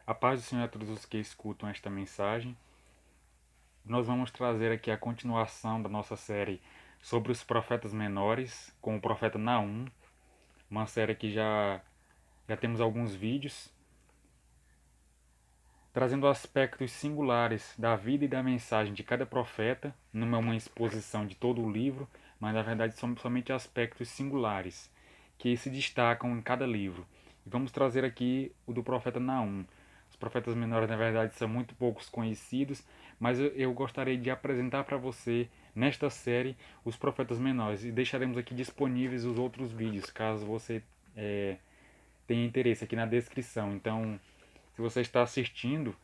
A paz do Senhor a todos os que escutam esta mensagem. Nós vamos trazer aqui a continuação da nossa série sobre os profetas menores, com o profeta Naum, uma série que já temos alguns vídeos, trazendo aspectos singulares da vida e da mensagem de cada profeta, não é uma exposição de todo o livro, mas na verdade são somente aspectos singulares, que se destacam em cada livro. E vamos trazer aqui o do profeta Naum. Os profetas menores, na verdade, são muito poucos conhecidos, mas eu gostaria de apresentar para você, nesta série, os profetas menores. E deixaremos aqui disponíveis os outros vídeos, caso você tenha interesse, aqui na descrição. Então, se você está assistindo,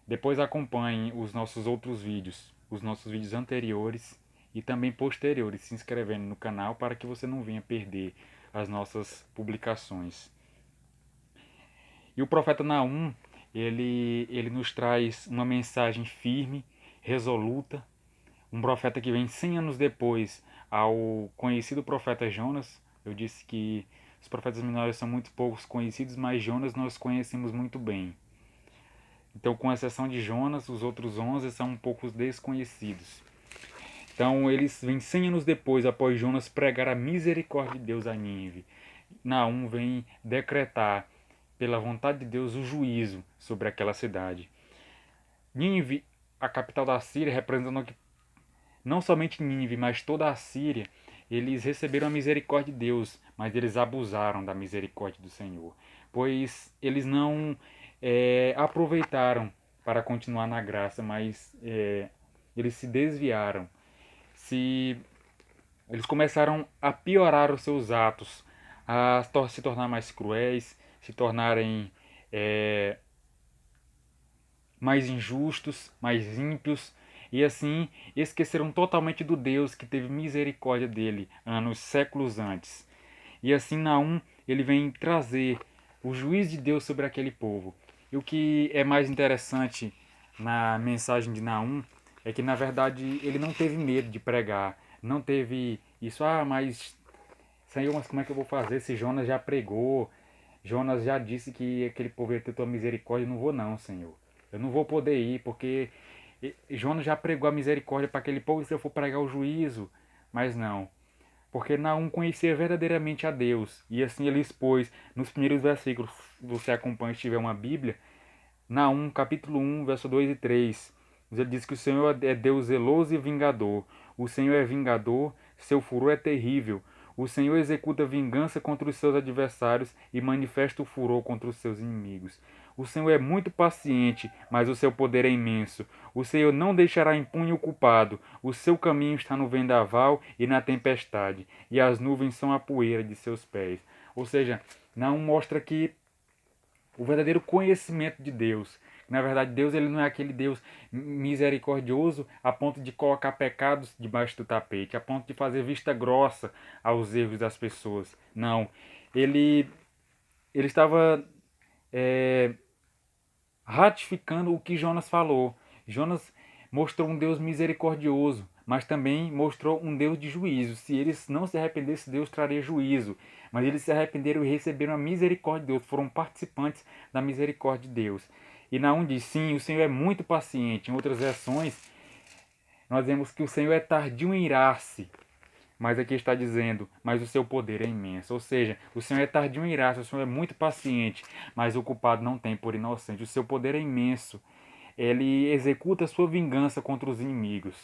depois acompanhe os nossos outros vídeos, os nossos vídeos anteriores e também posteriores, se inscrevendo no canal para que você não venha perder as nossas publicações. E o profeta Naum, ele nos traz uma mensagem firme, resoluta, um profeta que vem 100 anos depois ao conhecido profeta Jonas. Eu disse que os profetas menores são muito poucos conhecidos, mas Jonas nós conhecemos muito bem. Então, com exceção de Jonas, os outros 11 são um pouco desconhecidos. Então, eles vêm 100 anos depois, após Jonas pregar a misericórdia de Deus a Nínive. Naum vem decretar, pela vontade de Deus, o juízo sobre aquela cidade. Nínive, a capital da Síria, representando que não somente Nínive, mas toda a Síria, eles receberam a misericórdia de Deus, mas eles abusaram da misericórdia do Senhor, pois eles não aproveitaram para continuar na graça, mas eles se desviaram. Eles começaram a piorar os seus atos, a se tornar mais cruéis, se tornarem mais injustos, mais ímpios, e assim esqueceram totalmente do Deus que teve misericórdia dele anos, séculos antes. E assim Naum, ele vem trazer o juízo de Deus sobre aquele povo. E o que é mais interessante na mensagem de Naum é que na verdade ele não teve medo de pregar, não teve isso, mas Senhor, mas como é que eu vou fazer se Jonas já pregou? Jonas já disse que aquele povo ia ter tua misericórdia. Eu não vou não, Senhor. Eu não vou poder ir, porque Jonas já pregou a misericórdia para aquele povo e se eu for pregar o juízo. Mas não, porque Naum conhecia verdadeiramente a Deus. E assim ele expôs nos primeiros versículos, você acompanha se tiver uma Bíblia, Naum capítulo 1, verso 2 e 3. Ele diz que o Senhor é Deus zeloso e vingador. O Senhor é vingador, seu furor é terrível. O Senhor executa vingança contra os seus adversários e manifesta o furor contra os seus inimigos. O Senhor é muito paciente, mas o seu poder é imenso. O Senhor não deixará impune o culpado. O seu caminho está no vendaval e na tempestade, e as nuvens são a poeira de seus pés. Ou seja, não mostra que o verdadeiro conhecimento de Deus. Na verdade, Deus ele não é aquele Deus misericordioso a ponto de colocar pecados debaixo do tapete, a ponto de fazer vista grossa aos erros das pessoas. Não. Ele, ele estava ratificando o que Jonas falou. Jonas mostrou um Deus misericordioso, mas também mostrou um Deus de juízo. Se eles não se arrependessem, Deus traria juízo. Mas eles se arrependeram e receberam a misericórdia de Deus, foram participantes da misericórdia de Deus. E Naum diz, sim, o Senhor é muito paciente. Em outras versões, nós vemos que o Senhor é tardio em irar-se, mas aqui está dizendo, mas o seu poder é imenso. Ou seja, o Senhor é tardio em irar-se, o Senhor é muito paciente, mas o culpado não tem por inocente. O seu poder é imenso. Ele executa a sua vingança contra os inimigos.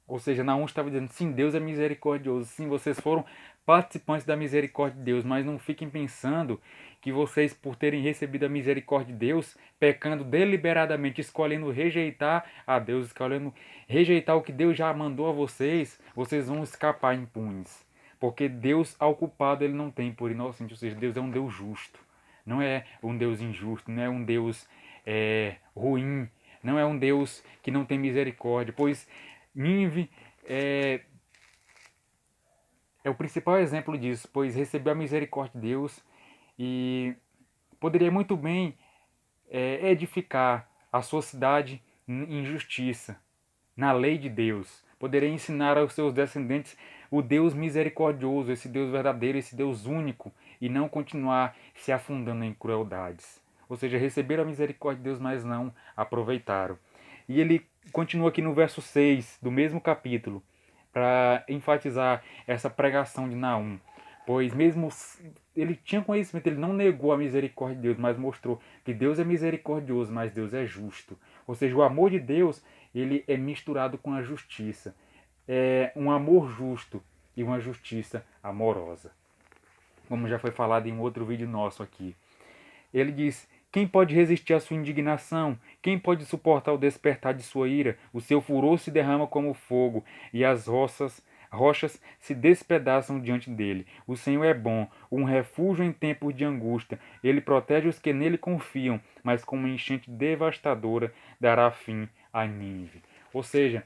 Ou seja, Naum estava dizendo, sim, Deus é misericordioso, sim, vocês foram participantes da misericórdia de Deus, mas não fiquem pensando que vocês, por terem recebido a misericórdia de Deus, pecando deliberadamente, escolhendo rejeitar a Deus, escolhendo rejeitar o que Deus já mandou a vocês, vocês vão escapar impunes. Porque Deus, ao culpado, ele não tem por inocente, ou seja, Deus é um Deus justo. Não é um Deus injusto, não é um Deus ruim, não é um Deus que não tem misericórdia, pois Nínive é o principal exemplo disso, pois recebeu a misericórdia de Deus e poderia muito bem edificar a sua cidade em justiça, na lei de Deus. Poderia ensinar aos seus descendentes o Deus misericordioso, esse Deus verdadeiro, esse Deus único, e não continuar se afundando em crueldades. Ou seja, receberam a misericórdia de Deus, mas não aproveitaram. E ele continua aqui no verso 6 do mesmo capítulo, para enfatizar essa pregação de Naum. Pois mesmo ele tinha conhecimento, ele não negou a misericórdia de Deus, mas mostrou que Deus é misericordioso, mas Deus é justo. Ou seja, o amor de Deus, ele é misturado com a justiça. É um amor justo e uma justiça amorosa. Como já foi falado em um outro vídeo nosso aqui. Ele diz: quem pode resistir à sua indignação? Quem pode suportar o despertar de sua ira? O seu furor se derrama como fogo, e as rochas se despedaçam diante dele. O Senhor é bom, um refúgio em tempos de angústia. Ele protege os que nele confiam, mas com uma enchente devastadora dará fim a Nínive. Ou seja,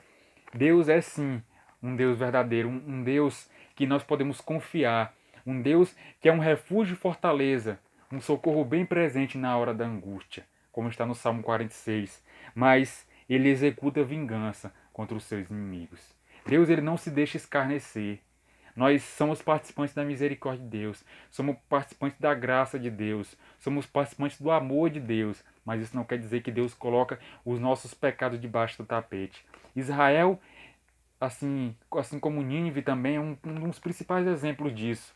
Deus é sim um Deus verdadeiro, um Deus que nós podemos confiar, um Deus que é um refúgio e fortaleza, um socorro bem presente na hora da angústia, como está no Salmo 46. Mas ele executa vingança contra os seus inimigos. Deus, ele não se deixa escarnecer. Nós somos participantes da misericórdia de Deus, somos participantes da graça de Deus, somos participantes do amor de Deus, mas isso não quer dizer que Deus coloca os nossos pecados debaixo do tapete. Israel, assim como Nínive também, é um dos principais exemplos disso.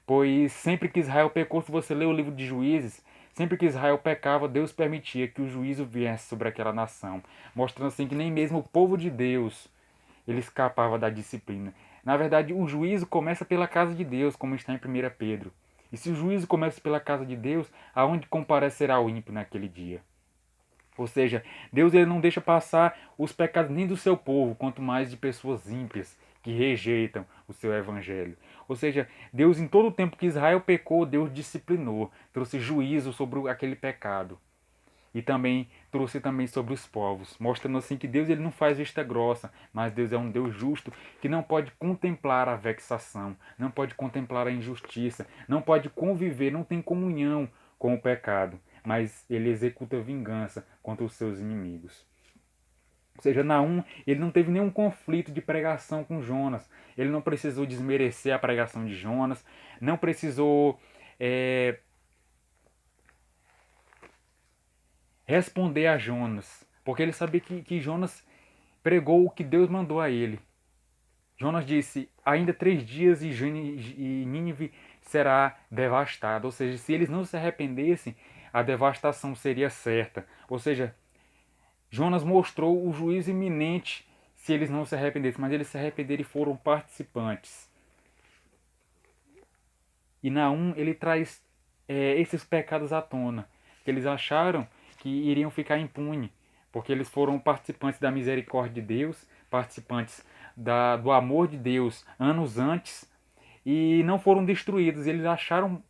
Pois sempre que Israel pecou, se você ler o livro de Juízes, sempre que Israel pecava, Deus permitia que o juízo viesse sobre aquela nação, mostrando assim que nem mesmo o povo de Deus ele escapava da disciplina. Na verdade, o juízo começa pela casa de Deus, como está em 1 Pedro. E se o juízo começa pela casa de Deus, aonde comparecerá o ímpio naquele dia? Ou seja, Deus ele não deixa passar os pecados nem do seu povo, quanto mais de pessoas ímpias que rejeitam o seu evangelho. Ou seja, Deus em todo o tempo que Israel pecou, Deus disciplinou, trouxe juízo sobre aquele pecado. E também trouxe também sobre os povos, mostrando assim que Deus ele não faz vista grossa, mas Deus é um Deus justo que não pode contemplar a vexação, não pode contemplar a injustiça, não pode conviver, não tem comunhão com o pecado, mas ele executa vingança contra os seus inimigos. Ou seja, Naum, ele não teve nenhum conflito de pregação com Jonas. Ele não precisou desmerecer a pregação de Jonas, não precisou responder a Jonas, porque ele sabia que Jonas pregou o que Deus mandou a ele. Jonas disse: ainda 3 dias e Nínive será devastada. Ou seja, se eles não se arrependessem, a devastação seria certa. Ou seja, Jonas mostrou o juízo iminente se eles não se arrependessem, mas eles se arrependeram e foram participantes. E Naum, ele traz esses pecados à tona, que eles acharam que iriam ficar impunes, porque eles foram participantes da misericórdia de Deus, participantes do amor de Deus anos antes, e não foram destruídos. Eles acharam,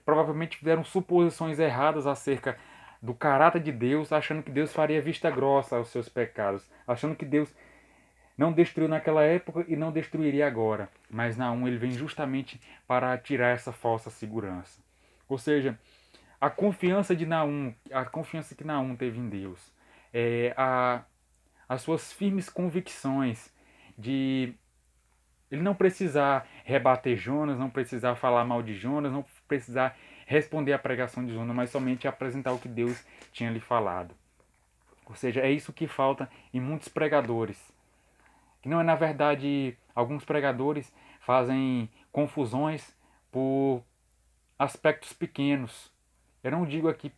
provavelmente fizeram suposições erradas acerca do caráter de Deus, achando que Deus faria vista grossa aos seus pecados, achando que Deus não destruiu naquela época e não destruiria agora. Mas Naum ele vem justamente para tirar essa falsa segurança. Ou seja, a confiança de Naum, a confiança que Naum teve em Deus, as suas firmes convicções de ele não precisar rebater Jonas, não precisar falar mal de Jonas, não precisar responder à pregação de Jonas, mas somente apresentar o que Deus tinha lhe falado. Ou seja, é isso que falta em muitos pregadores. Que não é, na verdade, alguns pregadores fazem confusões por aspectos pequenos. Eu não digo aqui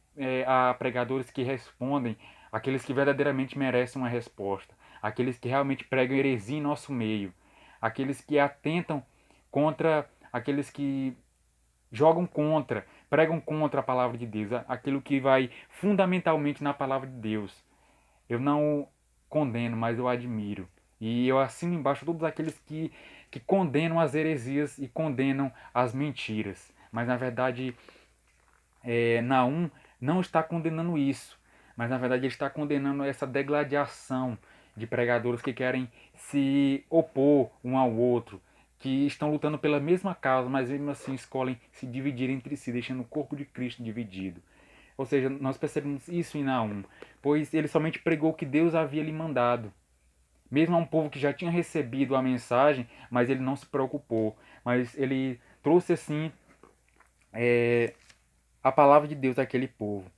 a pregadores que respondem, aqueles que verdadeiramente merecem uma resposta, aqueles que realmente pregam heresia em nosso meio, aqueles que atentam contra aqueles que jogam contra, pregam contra a palavra de Deus, aquilo que vai fundamentalmente na palavra de Deus. Eu não condeno, mas eu admiro. E eu assino embaixo todos aqueles que condenam as heresias e condenam as mentiras. Mas na verdade, Naum não está condenando isso. Mas na verdade ele está condenando essa degladiação de pregadores que querem se opor um ao outro, que estão lutando pela mesma causa, mas mesmo assim escolhem se dividir entre si, deixando o corpo de Cristo dividido. Ou seja, nós percebemos isso em Naum, pois ele somente pregou o que Deus havia lhe mandado. mesmo a um povo que já tinha recebido a mensagem, mas ele não se preocupou. Mas ele trouxe assim a palavra de Deus àquele povo.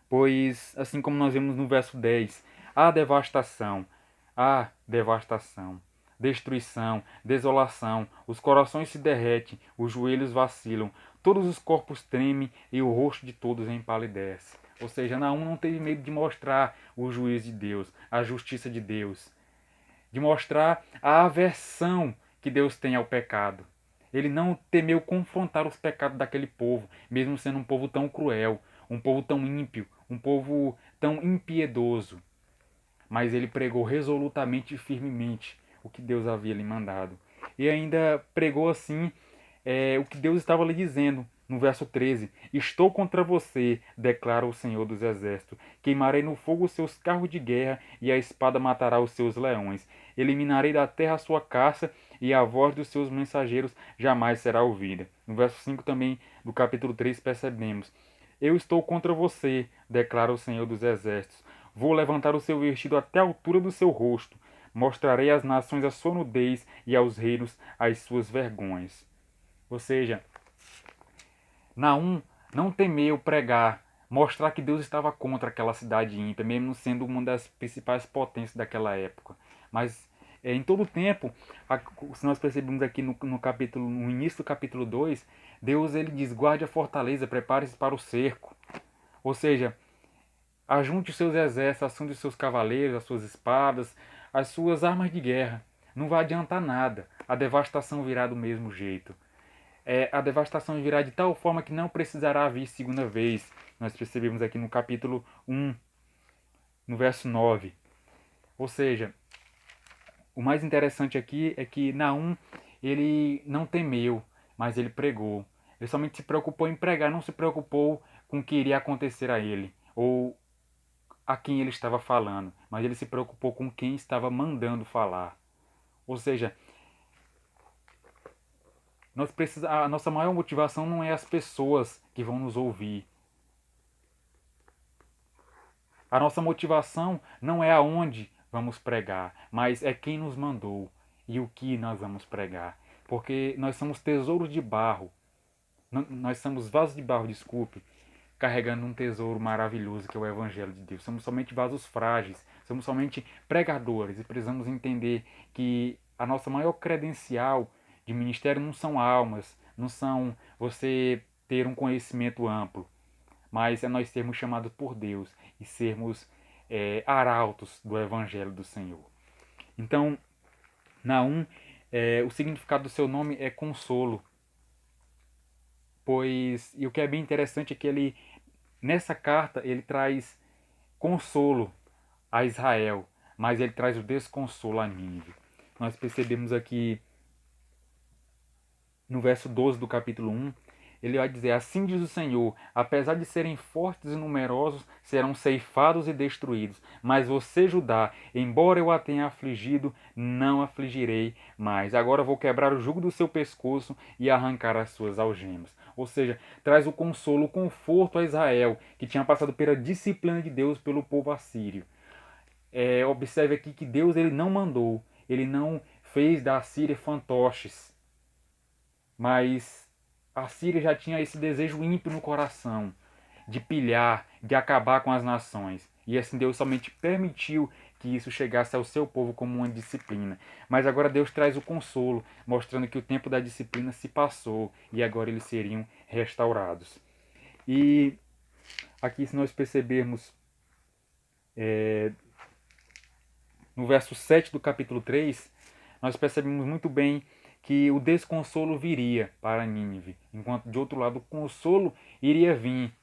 Pois, assim como nós vemos no verso 10, há devastação, destruição, desolação, os corações se derretem, os joelhos vacilam, todos os corpos tremem e o rosto de todos empalidece. Ou seja, Naum não teve medo de mostrar o juízo de Deus, a justiça de Deus, de mostrar a aversão que Deus tem ao pecado. Ele não temeu confrontar os pecados daquele povo, mesmo sendo um povo tão cruel, um povo tão ímpio, um povo tão impiedoso. Mas ele pregou resolutamente e firmemente o que Deus havia lhe mandado. E ainda pregou assim o que Deus estava lhe dizendo no verso 13: Estou contra você, declara o Senhor dos Exércitos. Queimarei no fogo os seus carros de guerra e a espada matará os seus leões. Eliminarei da terra a sua caça e a voz dos seus mensageiros jamais será ouvida. No verso 5 também do capítulo 3 percebemos: Eu estou contra você, declara o Senhor dos Exércitos. Vou levantar o seu vestido até a altura do seu rosto. Mostrarei às nações a sua nudez e aos reinos as suas vergonhas. Ou seja, Naum não temeu pregar, mostrar que Deus estava contra aquela cidade ímpia, mesmo sendo uma das principais potências daquela época. Mas em todo o tempo, se nós percebemos aqui no início do capítulo 2, Deus ele diz: guarde a fortaleza, prepare-se para o cerco. Ou seja, ajunte os seus exércitos, assunte os seus cavaleiros, as suas espadas, as suas armas de guerra. Não vai adiantar nada, a devastação virá do mesmo jeito. A devastação virá de tal forma que não precisará vir segunda vez. Nós percebemos aqui no capítulo 1, no verso 9. Ou seja, o mais interessante aqui é que Naum, ele não temeu, mas ele pregou. Ele somente se preocupou em pregar, não se preocupou com o que iria acontecer a ele, ou a quem ele estava falando, mas ele se preocupou com quem estava mandando falar. Ou seja, a nossa maior motivação não é as pessoas que vão nos ouvir. A nossa motivação não é aonde vamos pregar, mas é quem nos mandou e o que nós vamos pregar. Porque nós somos tesouros de barro, nós somos vasos de barro, desculpe, carregando um tesouro maravilhoso que é o Evangelho de Deus. Somos somente vasos frágeis, somos somente pregadores e precisamos entender que a nossa maior credencial de ministério não são almas, não são você ter um conhecimento amplo, mas é nós sermos chamados por Deus e sermos arautos do Evangelho do Senhor. Então, Naum, o significado do seu nome é consolo, pois, e o que é bem interessante é que ele, nessa carta, ele traz consolo a Israel, mas ele traz o desconsolo a Nínive. Nós percebemos aqui no verso 12 do capítulo 1, ele vai dizer: Assim diz o Senhor, apesar de serem fortes e numerosos, serão ceifados e destruídos. Mas você, Judá, embora eu a tenha afligido, não afligirei mais. Agora vou quebrar o jugo do seu pescoço e arrancar as suas algemas. Ou seja, traz o consolo, o conforto a Israel, que tinha passado pela disciplina de Deus pelo povo assírio. Observe aqui que Deus ele não mandou, ele não fez da Síria fantoches, mas a Síria já tinha esse desejo ímpio no coração de pilhar, de acabar com as nações. E assim Deus somente permitiu que isso chegasse ao seu povo como uma disciplina. Mas agora Deus traz o consolo, mostrando que o tempo da disciplina se passou e agora eles seriam restaurados. E aqui, se nós percebermos no verso 7 do capítulo 3, nós percebemos muito bem que o desconsolo viria para Nínive, enquanto de outro lado o consolo iria vir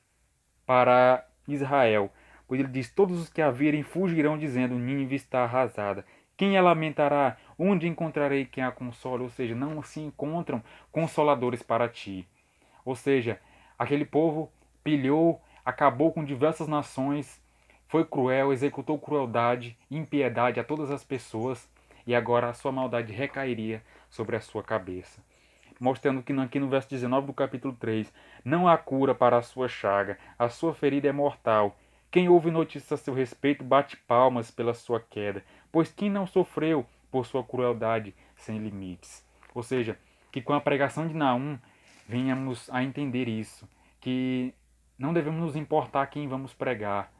para Israel. Pois ele diz: Todos os que a virem fugirão, dizendo: Nínive está arrasada. Quem a lamentará? Onde encontrarei quem a console? Ou seja, não se encontram consoladores para ti. Ou seja, aquele povo pilhou, acabou com diversas nações, foi cruel, executou crueldade, impiedade a todas as pessoas, e agora a sua maldade recairia sobre a sua cabeça. Mostrando que aqui no verso 19 do capítulo 3, não há cura para a sua chaga, a sua ferida é mortal. Quem ouve notícias a seu respeito bate palmas pela sua queda, pois quem não sofreu por sua crueldade sem limites? Ou seja, que com a pregação de Naum venhamos a entender isso, que não devemos nos importar quem vamos pregar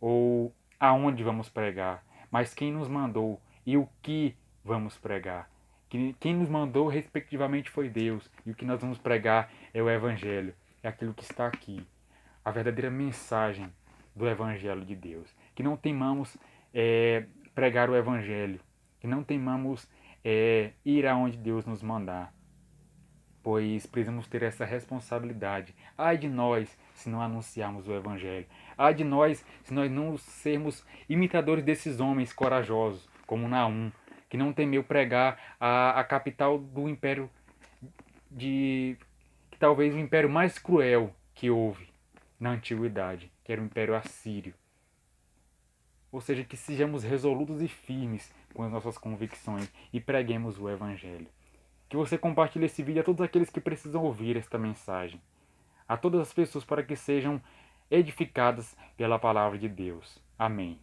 ou aonde vamos pregar, mas quem nos mandou e o que vamos pregar. Que quem nos mandou, respectivamente, foi Deus, e o que nós vamos pregar é o Evangelho, é aquilo que está aqui, a verdadeira mensagem do Evangelho de Deus. Que não temamos pregar o Evangelho, que não temamos ir aonde Deus nos mandar, pois precisamos ter essa responsabilidade. Ai de nós se não anunciarmos o Evangelho. Ai de nós se nós não sermos imitadores desses homens corajosos, como Naum, que não temeu pregar a capital do império de que talvez o império mais cruel que houve na antiguidade, que era o Império Assírio. Ou seja, que sejamos resolutos e firmes com as nossas convicções e preguemos o Evangelho. Que você compartilhe esse vídeo a todos aqueles que precisam ouvir esta mensagem. A todas as pessoas para que sejam edificadas pela palavra de Deus. Amém.